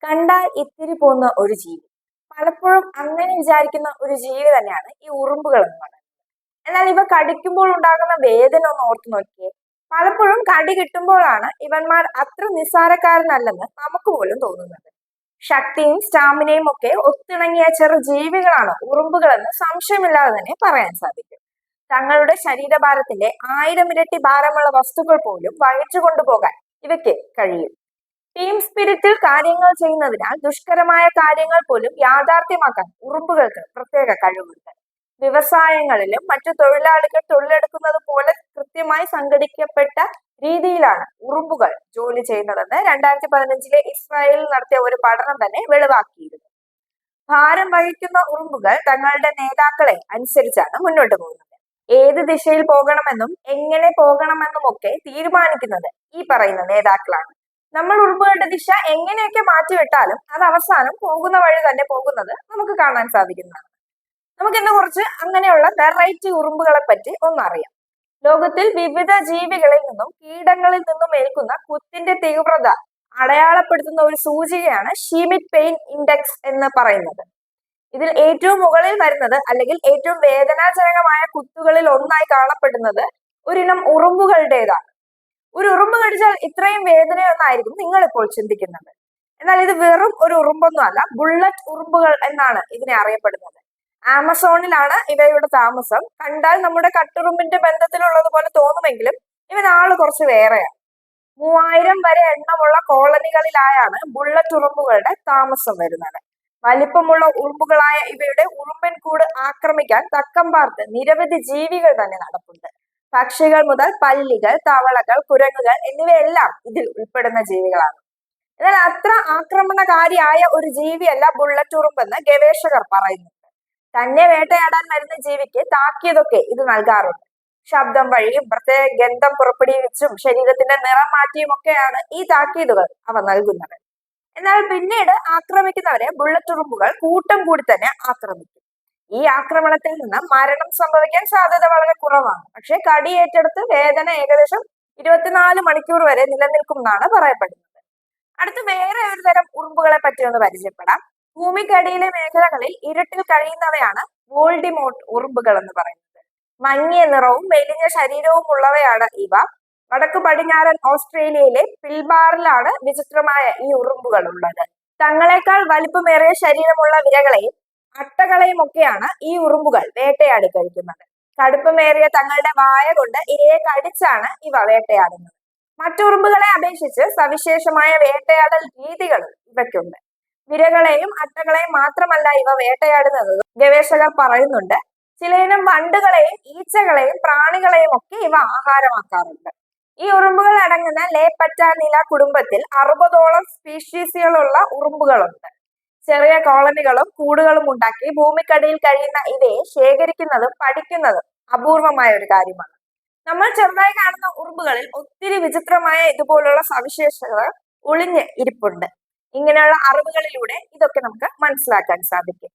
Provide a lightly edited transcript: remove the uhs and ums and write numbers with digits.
കണ്ടാൽ ഇത്തിരി പോകുന്ന ഒരു ജീവി. പലപ്പോഴും അങ്ങനെ വിചാരിക്കുന്ന ഒരു ജീവി തന്നെയാണ് ഈ ഉറുമ്പുകൾ എന്ന് പറയുന്നത്. എന്നാൽ ഇവ കടിക്കുമ്പോൾ ഉണ്ടാകുന്ന വേദന ഒന്ന് ഓർത്തു നോക്കിയേ. പലപ്പോഴും കടി കിട്ടുമ്പോഴാണ് ഇവന്മാർ അത്ര നിസ്സാരക്കാരനല്ലെന്ന് നമുക്ക് പോലും തോന്നുന്നത്. ശക്തിയും സ്റ്റാമിനയും ഒക്കെ ഒത്തിണങ്ങിയ ചെറു ജീവികളാണ് ഉറുമ്പുകളെന്ന് സംശയമില്ലാതെ തന്നെ പറയാൻ സാധിക്കും. തങ്ങളുടെ ശരീരഭാരത്തിന്റെ 1000 ഇരട്ടി ഭാരമുള്ള വസ്തുക്കൾ പോലും വഹിച്ചു കൊണ്ടുപോകാൻ ഇവയ്ക്ക് കഴിയും. ടീം സ്പിരിറ്റിൽ കാര്യങ്ങൾ ചെയ്യുന്നതിനാൽ ദുഷ്കരമായ കാര്യങ്ങൾ പോലും യാഥാർത്ഥ്യമാക്കാൻ ഉറുമ്പുകൾക്ക് പ്രത്യേക കഴിവുണ്ട്. വ്യവസായങ്ങളിലും മറ്റു തൊഴിലാളികൾ തൊഴിലെടുക്കുന്നത് പോലെ കൃത്യമായി സംഘടിക്കപ്പെട്ട രീതിയിലാണ് ഉറുമ്പുകൾ ജോലി ചെയ്യുന്നതെന്ന് 2015 ഇസ്രായേലിൽ നടത്തിയ ഒരു പഠനം തന്നെ വെളിവാക്കിയിരുന്നു. ഭാരം വഹിക്കുന്ന ഉറുമ്പുകൾ തങ്ങളുടെ നേതാക്കളെ അനുസരിച്ചാണ് മുന്നോട്ട് പോകുന്നത്. ഏത് ദിശയിൽ പോകണമെന്നും എങ്ങനെ പോകണമെന്നും ഒക്കെ തീരുമാനിക്കുന്നത് ഈ പറയുന്ന നേതാക്കളാണ്. നമ്മൾ ഉറുമ്പുകളുടെ ദിശ എങ്ങനെയൊക്കെ മാറ്റിവിട്ടാലും അത് അവസാനം പോകുന്ന വഴി തന്നെ പോകുന്നത് നമുക്ക് കാണാൻ സാധിക്കുന്നതാണ്. നമുക്ക് ഇന്ന് കുറച്ച് അങ്ങനെയുള്ള വെറൈറ്റി ഉറുമ്പുകളെ പറ്റി ഒന്നറിയാം. ലോകത്തിൽ വിവിധ ജീവികളിൽ നിന്നും കീടങ്ങളിൽ നിന്നും ഏൽക്കുന്ന കുത്തിന്റെ തീവ്രത അടയാളപ്പെടുത്തുന്ന ഒരു സൂചികയാണ് ഷീമിറ്റ് പെയിൻ ഇൻഡെക്സ് എന്ന് പറയുന്നത്. ഇതിൽ ഏറ്റവും മുകളിൽ വരുന്നത് അല്ലെങ്കിൽ ഏറ്റവും വേദനാജനകമായ കുത്തുകളിൽ ഒന്നായി കാണപ്പെടുന്നത് ഒരിനം ഉറുമ്പുകളുടേതാണ്. ഒരു ഉറുമ്പ് കടിച്ചാൽ ഇത്രയും വേദനയൊന്നായിരിക്കും നിങ്ങൾ ഇപ്പോൾ ചിന്തിക്കുന്നത്. എന്നാൽ ഇത് വെറും ഒരു ഉറുമ്പൊന്നും അല്ല, ബുള്ളറ്റ് ഉറുമ്പുകൾ എന്നാണ് ഇതിനെ അറിയപ്പെടുന്നത്. ആമസോണിലാണ് ഇവയുടെ താമസം. കണ്ടാൽ നമ്മുടെ കട്ടുറുമ്പിന്റെ ബന്ധത്തിലുള്ളത് പോലെ തോന്നുമെങ്കിലും ഇവനാള് കുറച്ച് വേറെയാണ്. 3000 വരെ എണ്ണമുള്ള കോളനികളിലായാണ് ബുള്ളറ്റ് ഉറുമ്പുകളുടെ താമസം വരുന്നത്. വലിപ്പമുള്ള ഉറുമ്പുകളായ ഇവയുടെ ഉറുമ്പൻ കൂട് ആക്രമിക്കാൻ തക്കം പാർത്ത് നിരവധി ജീവികൾ തന്നെ നടപ്പുണ്ട്. പക്ഷികൾ മുതൽ പല്ലികൾ, തവളകൾ, കുരങ്ങുകൾ എന്നിവയെല്ലാം ഇതിൽ ഉൾപ്പെടുന്ന ജീവികളാണ്. എന്നാൽ അത്ര ആക്രമണകാരിയായ ഒരു ജീവിയല്ല ബുള്ളറ്റ് ഉറുമ്പെന്ന് ഗവേഷകർ പറയുന്നുണ്ട്. തന്നെ വേട്ടയാടാൻ വരുന്ന ജീവിക്ക് താക്കീതൊക്കെ ഇത് നൽകാറുണ്ട്. ശബ്ദം വഴിയും പ്രത്യേക ഗന്ധം പുറപ്പെടുവിച്ചും ശരീരത്തിന്റെ നിറം മാറ്റിയും ഒക്കെയാണ് ഈ താക്കീതുകൾ അവ നൽകുന്നത്. എന്നാൽ പിന്നീട് ആക്രമിക്കുന്നവരെ ബുള്ളറ്റ് ഉറുമ്പുകൾ കൂട്ടം കൂടി തന്നെ ആക്രമിക്കും. ഈ ആക്രമണത്തിൽ നിന്ന് മരണം സംഭവിക്കാൻ സാധ്യത വളരെ കുറവാണ്. പക്ഷെ കടിയേറ്റെടുത്ത് വേദന ഏകദേശം 24 മണിക്കൂർ വരെ നിലനിൽക്കും എന്നാണ് പറയപ്പെടുന്നത്. അടുത്ത് വേറെ ഒരു തരം ഉറുമ്പുകളെ പറ്റി ഒന്ന് പരിചയപ്പെടാം. ഭൂമിക്കടിയിലെ മേഖലകളിൽ ഇരുട്ടിൽ കഴിയുന്നവയാണ് വോൾഡിമോർട്ട് ഉറുമ്പുകൾ എന്ന് പറയുന്നത്. മങ്ങിയ നിറവും മെലിഞ്ഞ ശരീരവും ഉള്ളവയാണ് ഇവ. വടക്കു പടിഞ്ഞാറൻ ഓസ്ട്രേലിയയിലെ പിൽബാറിലാണ് വിചിത്രമായ ഈ ഉറുമ്പുകൾ ഉള്ളത്. തങ്ങളെക്കാൾ വലിപ്പമേറിയ ശരീരമുള്ള വിരകളെയും അട്ടകളെയും ഒക്കെയാണ് ഈ ഉറുമ്പുകൾ വേട്ടയാടി കഴിക്കുന്നത്. കടുപ്പമേറിയ തങ്ങളുടെ വായ കൊണ്ട് ഇരയെ കടിച്ചാണ് ഇവ വേട്ടയാടുന്നത്. മറ്റുറുമ്പുകളെ അപേക്ഷിച്ച് സവിശേഷമായ വേട്ടയാടൽ രീതികളും ഇവയ്ക്കുണ്ട്. വിരകളെയും അട്ടകളെയും മാത്രമല്ല ഇവ വേട്ടയാടുന്നത് ഗവേഷകർ പറയുന്നുണ്ട്. ചിലയിനം വണ്ടുകളെയും ഈച്ചകളെയും പ്രാണികളെയും ഒക്കെ ഇവ ആഹാരമാക്കാറുണ്ട്. ഈ ഉറുമ്പുകൾ അടങ്ങുന്ന ലേപ്പറ്റാനില കുടുംബത്തിൽ 60ഓളം സ്പീഷീസുകളുള്ള ഉറുമ്പുകളുണ്ട്. ചെറിയ കോളനികളും കൂടുകളും ഉണ്ടാക്കി ഭൂമിക്കടിയിൽ കഴിയുന്ന ഇവയെ ശേഖരിക്കുന്നതും പഠിക്കുന്നതും അപൂർവമായ ഒരു കാര്യമാണ്. നമ്മൾ ചെറുതായി കാണുന്ന ഉറുമ്പുകളിൽ ഒത്തിരി വിചിത്രമായ ഇതുപോലുള്ള സവിശേഷതകൾ ഒളിഞ്ഞ് ഇരിപ്പുണ്ട്. ഇങ്ങനെയുള്ള അറിവുകളിലൂടെ ഇതൊക്കെ നമുക്ക് മനസ്സിലാക്കാൻ സാധിക്കും.